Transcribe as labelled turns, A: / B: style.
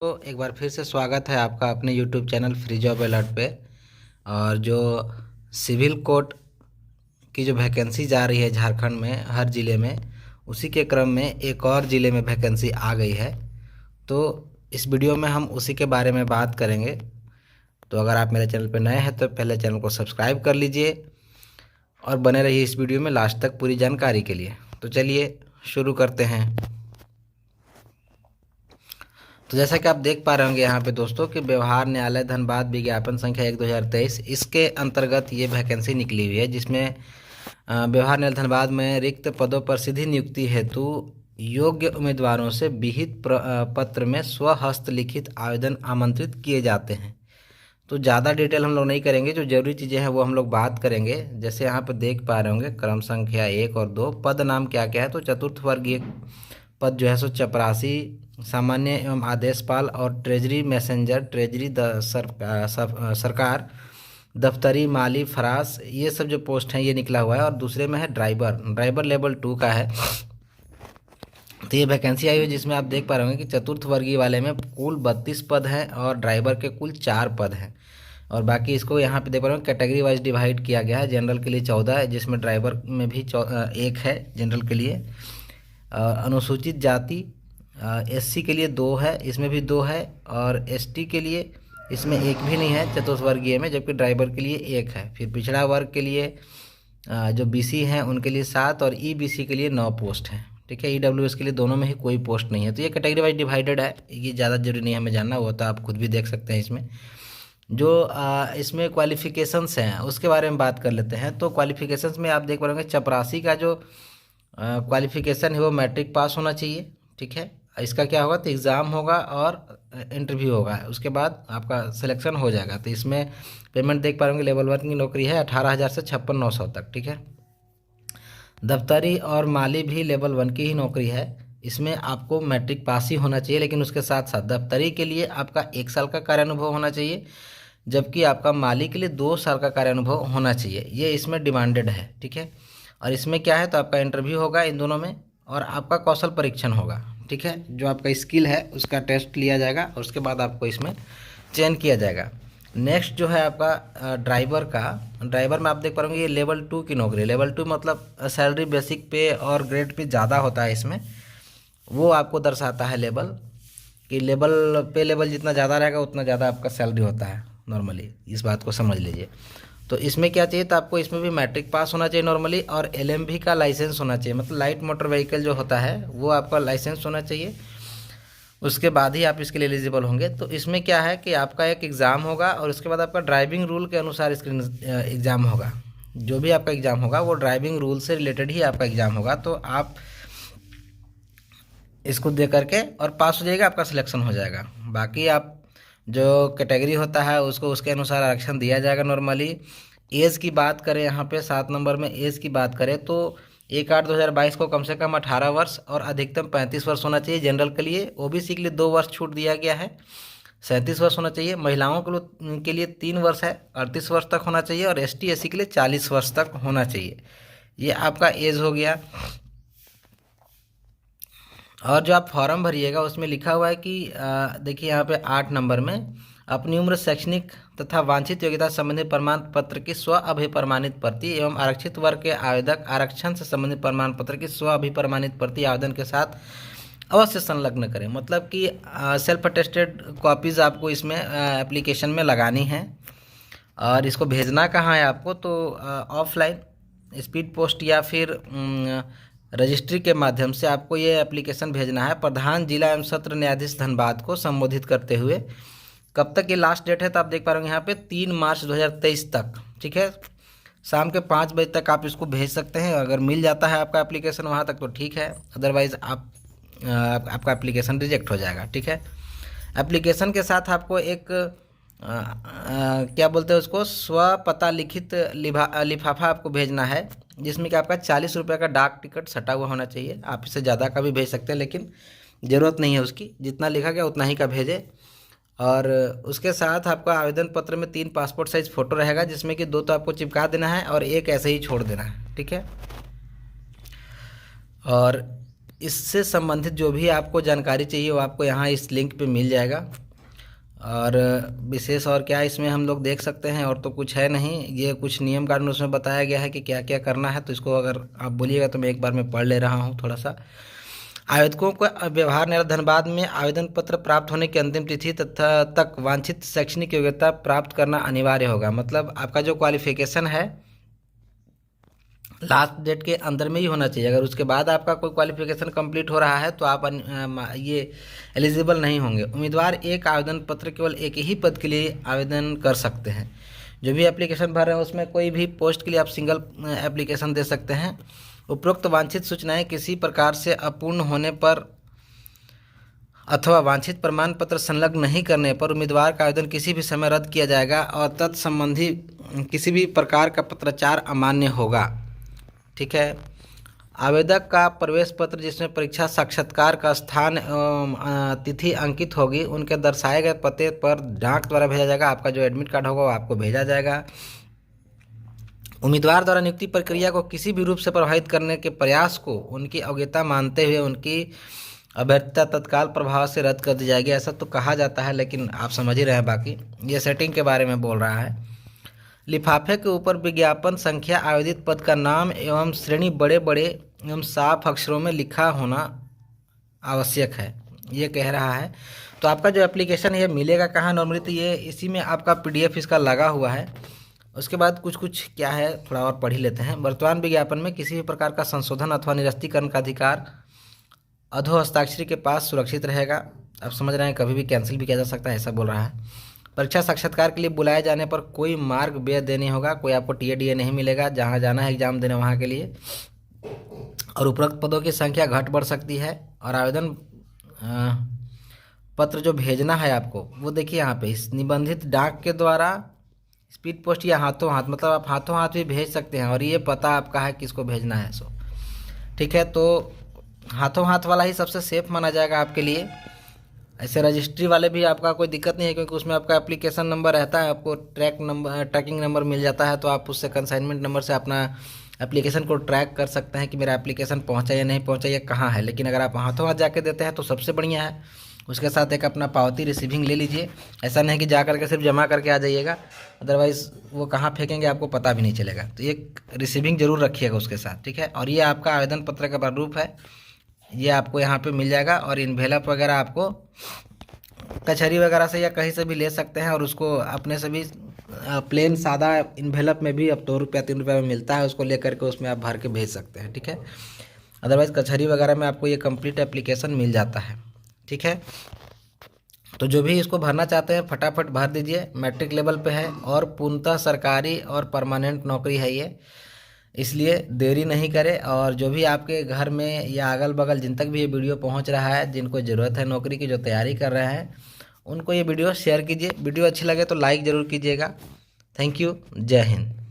A: तो एक बार फिर से स्वागत है आपका अपने YouTube channel free job alert पे। और जो सिविल कोर्ट की जो वैकेंसी जा रही है झारखंड में हर ज़िले में, उसी के क्रम में एक और ज़िले में वैकेंसी आ गई है। तो इस वीडियो में हम उसी के बारे में बात करेंगे। तो अगर आप मेरे चैनल पर नए हैं तो पहले चैनल को सब्सक्राइब कर लीजिए और बने रहिए इस वीडियो में लास्ट तक पूरी जानकारी के लिए। तो चलिए शुरू करते हैं। तो जैसा कि आप देख पा रहे होंगे यहाँ पे दोस्तों कि व्यवहार न्यायालय धनबाद विज्ञापन संख्या 1/2023 इसके अंतर्गत ये वैकेंसी निकली हुई है, जिसमें व्यवहार न्यायालय धनबाद में रिक्त पदों पर सीधी नियुक्ति हेतु योग्य उम्मीदवारों से विहित पत्र में स्वहस्त लिखित आवेदन आमंत्रित किए जाते हैं। तो ज़्यादा डिटेल हम लोग नहीं करेंगे, जो जरूरी चीज़ें हैं वो हम लोग बात करेंगे। जैसे यहाँ पे देख पा रहे होंगे क्रम संख्या 1 और 2, पद नाम क्या क्या है। तो चतुर्थ वर्गीय पद जो है सो चपरासी, सामान्य एवं आदेशपाल और ट्रेजरी मैसेंजर, ट्रेजरी सरकार, दफ्तरी माली फरास, ये सब जो पोस्ट हैं ये निकला हुआ है। और दूसरे में है ड्राइवर लेवल 2 का है। तो ये वैकेंसी आई हुई जिसमें आप देख पा रहे होंगे कि चतुर्थ वर्गीय वाले में कुल 32 पद हैं और ड्राइवर के कुल 4 पद हैं। और बाकी इसको यहाँ पे देख पा रहे हो कैटेगरी वाइज डिवाइड किया गया है। जनरल के लिए 14 है, जिसमें ड्राइवर में भी 1 है जनरल के लिए। अनुसूचित जाति SC के लिए 2 है, इसमें भी 2 है। और ST के लिए इसमें 1 भी नहीं है चतुर्थवर्गीय में, जबकि ड्राइवर के लिए 1 है। फिर पिछड़ा वर्ग के लिए जो BC हैं उनके लिए 7 और EBC के लिए 9 पोस्ट हैं। ठीक है, EWS के लिए दोनों में ही कोई पोस्ट नहीं है। तो ये कैटेगरी वाइज डिवाइडेड है, ये ज़्यादा जरूरी नहीं हमें जानना, वो तो आप खुद भी देख सकते हैं। इसमें जो इसमें क्वालिफिकेशंस हैं उसके बारे में बात कर लेते हैं। तो क्वालिफिकेशंस में आप देख पा रहे चपरासी का जो क्वालिफिकेशन है वो मैट्रिक पास होना चाहिए। ठीक है, इसका क्या होगा तो एग्ज़ाम होगा और इंटरव्यू होगा, उसके बाद आपका सिलेक्शन हो जाएगा। तो इसमें पेमेंट देख पा रहे होंगे लेवल 1 की नौकरी है 18,000 से 56,900 तक। ठीक है, दफ्तरी और माली भी लेवल 1 की ही नौकरी है। इसमें आपको मैट्रिक पास ही होना चाहिए, लेकिन उसके साथ साथ दफ्तरी के लिए आपका 1 साल का कार्यानुभव होना चाहिए, जबकि आपका माली के लिए 2 साल का कार्यानुभव होना चाहिए। ये इसमें डिमांडेड है। ठीक है, और इसमें क्या है तो आपका इंटरव्यू होगा इन दोनों में और आपका कौशल परीक्षण होगा। ठीक है, जो आपका स्किल है उसका टेस्ट लिया जाएगा और उसके बाद आपको इसमें चयन किया जाएगा। नेक्स्ट जो है आपका ड्राइवर में आप देख पा रहे ये लेवल 2 की नौकरी। लेवल 2 मतलब सैलरी बेसिक पे और ग्रेड पे ज़्यादा होता है। इसमें वो आपको दर्शाता है लेवल कि लेवल जितना ज़्यादा रहेगा उतना ज़्यादा आपका सैलरी होता है नॉर्मली, इस बात को समझ लीजिए। तो इसमें क्या चाहिए तो आपको इसमें भी मैट्रिक पास होना चाहिए नॉर्मली, और LMV का लाइसेंस होना चाहिए, मतलब लाइट मोटर व्हीकल जो होता है वो आपका लाइसेंस होना चाहिए। उसके बाद ही आप इसके लिए एलिजिबल होंगे। तो इसमें क्या है कि आपका एक एग्ज़ाम होगा और उसके बाद आपका ड्राइविंग रूल के अनुसार इसका एग्ज़ाम होगा। जो भी आपका एग्ज़ाम होगा वो ड्राइविंग रूल से रिलेटेड ही आपका एग्ज़ाम होगा। तो आप इसको दे करके और पास हो जाएगा, आपका सिलेक्शन हो जाएगा। बाकी आप जो कैटेगरी होता है उसको उसके अनुसार आरक्षण दिया जाएगा नॉर्मली। एज की बात करें यहाँ पे 7 नंबर में एज की बात करें तो 1/8/2022 को कम से कम 18 वर्ष और अधिकतम 35 वर्ष होना चाहिए जनरल के लिए। OBC के लिए 2 वर्ष छूट दिया गया है, 37 वर्ष होना चाहिए। महिलाओं के लिए 3 वर्ष है, 38 वर्ष तक होना चाहिए। और ST SC के लिए 40 वर्ष तक होना चाहिए। ये आपका एज हो गया। और जो आप फॉर्म भरिएगा उसमें लिखा हुआ है कि देखिए यहाँ पे 8 नंबर में अपनी उम्र, शैक्षणिक तथा वांछित योग्यता संबंधी प्रमाण पत्र की स्व अभिप्रमाणित प्रति एवं आरक्षित वर्ग के आवेदक आरक्षण से संबंधित प्रमाण पत्र की स्व अभिप्रमाणित प्रति आवेदन के साथ अवश्य संलग्न करें। मतलब कि सेल्फ अटेस्टेड कॉपीज़ आपको इसमें एप्लीकेशन में लगानी है। और इसको भेजना कहाँ है आपको तो ऑफलाइन स्पीड पोस्ट या फिर रजिस्ट्री के माध्यम से आपको ये एप्लीकेशन भेजना है प्रधान जिला एवं सत्र न्यायाधीश धनबाद को संबोधित करते हुए। कब तक ये लास्ट डेट है तो आप देख पा रहे होंगे यहाँ पे 3 मार्च 2023 तक। ठीक है, शाम के 5 बजे तक आप इसको भेज सकते हैं। अगर मिल जाता है आपका एप्लीकेशन वहाँ तक तो ठीक है, अदरवाइज़ आपका एप्लीकेशन रिजेक्ट हो जाएगा। ठीक है, एप्लीकेशन के साथ आपको एक क्या बोलते हैं उसको स्वपता लिखित लिफाफा आपको भेजना है, जिसमें कि आपका 40 रुपये का डाक टिकट सटा हुआ होना चाहिए। आप इससे ज़्यादा का भी भेज सकते हैं, लेकिन ज़रूरत नहीं है उसकी, जितना लिखा गया उतना ही का भेजें। और उसके साथ आपका आवेदन पत्र में 3 पासपोर्ट साइज़ फ़ोटो रहेगा, जिसमें कि 2 तो आपको चिपका देना है और 1 ऐसे ही छोड़ देना है। ठीक है, और इससे संबंधित जो भी आपको जानकारी चाहिए वो आपको यहाँ इस लिंक पे मिल जाएगा। और विशेष और क्या इसमें हम लोग देख सकते हैं, और तो कुछ है नहीं। ये कुछ नियम कानून उसमें बताया गया है कि क्या क्या करना है, तो इसको अगर आप बोलिएगा तो मैं एक बार में पढ़ ले रहा हूँ थोड़ा सा। आवेदकों को व्यवहार न्यायालय धनबाद में आवेदन पत्र प्राप्त होने की अंतिम तिथि तथा तक वांछित शैक्षणिक योग्यता प्राप्त करना अनिवार्य होगा। मतलब आपका जो क्वालिफिकेशन है लास्ट डेट के अंदर में ही होना चाहिए। अगर उसके बाद आपका कोई क्वालिफिकेशन कंप्लीट हो रहा है तो आप ये एलिजिबल नहीं होंगे। उम्मीदवार एक आवेदन पत्र केवल एक ही पद के लिए आवेदन कर सकते हैं। जो भी एप्लीकेशन भर रहे हैं उसमें कोई भी पोस्ट के लिए आप सिंगल एप्लीकेशन दे सकते हैं। उपरोक्त वांछित सूचनाएं किसी प्रकार से अपूर्ण होने पर अथवा वांछित प्रमाण पत्र संलग्न नहीं करने पर उम्मीदवार का आवेदन किसी भी समय रद्द किया जाएगा और तत्संबंधी किसी भी प्रकार का पत्राचार अमान्य होगा। ठीक है। आवेदक का प्रवेश पत्र जिसमें परीक्षा साक्षात्कार का स्थान एवं तिथि अंकित होगी उनके दर्शाए गए पते पर डाक द्वारा भेजा जाएगा। आपका जो एडमिट कार्ड होगा वो आपको भेजा जाएगा। उम्मीदवार द्वारा नियुक्ति प्रक्रिया को किसी भी रूप से प्रभावित करने के प्रयास को उनकी अवज्ञा मानते हुए उनकी अभ्यर्थता तत्काल प्रभाव से रद्द कर दी जाएगी। ऐसा तो कहा जाता है लेकिन आप समझ ही रहे हैं। बाकी ये सेटिंग के बारे में बोल रहा है। लिफाफे के ऊपर विज्ञापन संख्या, आवेदित पद का नाम एवं श्रेणी बड़े बड़े एवं साफ अक्षरों में लिखा होना आवश्यक है, ये कह रहा है। तो आपका जो एप्लीकेशन है मिलेगा कहाँ? नॉर्मली तो ये इसी में आपका PDF इसका लगा हुआ है। उसके बाद कुछ क्या है थोड़ा और पढ़ ही लेते हैं। वर्तमान विज्ञापन में किसी भी प्रकार का संशोधन अथवा निरस्तीकरण का अधिकार अधो हस्ताक्षरी के पास सुरक्षित रहेगा। आप समझ रहे हैं, कभी भी कैंसिल भी किया जा सकता है, ऐसा बोल रहा है। परीक्षा साक्षात्कार के लिए बुलाए जाने पर कोई मार्ग व्यय देने होगा, कोई आपको TA नहीं मिलेगा जहां जाना है एग्जाम देने वहां के लिए। और उपरोक्त पदों की संख्या घट बढ़ सकती है। और आवेदन पत्र जो भेजना है आपको वो देखिए यहाँ पे इस निबंधित डाक के द्वारा, स्पीड पोस्ट या हाथों हाथ, मतलब आप हाथों हाथ भी भेज सकते हैं और ये पता आपका है किसको भेजना है। सो ठीक है, तो हाथों हाथ वाला ही सबसे सेफ माना जाएगा आपके लिए। ऐसे रजिस्ट्री वाले भी आपका कोई दिक्कत नहीं है क्योंकि उसमें आपका एप्लीकेशन नंबर रहता है, आपको ट्रैकिंग नंबर मिल जाता है। तो आप उससे कंसाइनमेंट नंबर से अपना एप्लीकेशन को ट्रैक कर सकते हैं कि मेरा एप्लीकेशन पहुंचा या नहीं पहुंचा या कहाँ है। लेकिन अगर आप हाथों हाथ जाके देते हैं तो सबसे बढ़िया है। उसके साथ एक अपना पावती रिसीविंग ले लीजिए। ऐसा नहीं कि जा करके सिर्फ जमा करके आ जाइएगा, अदरवाइज़ वो कहाँ फेंकेंगे आपको पता भी नहीं चलेगा। तो एक रिसीविंग जरूर रखिएगा उसके साथ, ठीक है। और ये आपका आवेदन पत्र का प्रारूप है, ये आपको यहाँ पे मिल जाएगा। और इन्वेलप वगैरह आपको कचहरी वगैरह से या कहीं से भी ले सकते हैं। और उसको अपने से भी प्लेन सादा इन्वेलप में भी अब 2 रुपया 3 रुपया में मिलता है, उसको लेकर के उसमें आप भर के भेज सकते हैं, ठीक है। अदरवाइज़ कचहरी वगैरह में आपको ये कंप्लीट एप्लीकेशन मिल जाता है, ठीक है। तो जो भी इसको भरना चाहते हैं फटाफट भर दीजिए। मैट्रिक लेवल पे है और पूर्णतः सरकारी और परमानेंट नौकरी है ये, इसलिए देरी नहीं करें। और जो भी आपके घर में या अगल बगल जिन तक भी ये वीडियो पहुंच रहा है, जिनको ज़रूरत है नौकरी की, जो तैयारी कर रहे हैं, उनको ये वीडियो शेयर कीजिए। वीडियो अच्छी लगे तो लाइक ज़रूर कीजिएगा। Thank you. जय हिंद।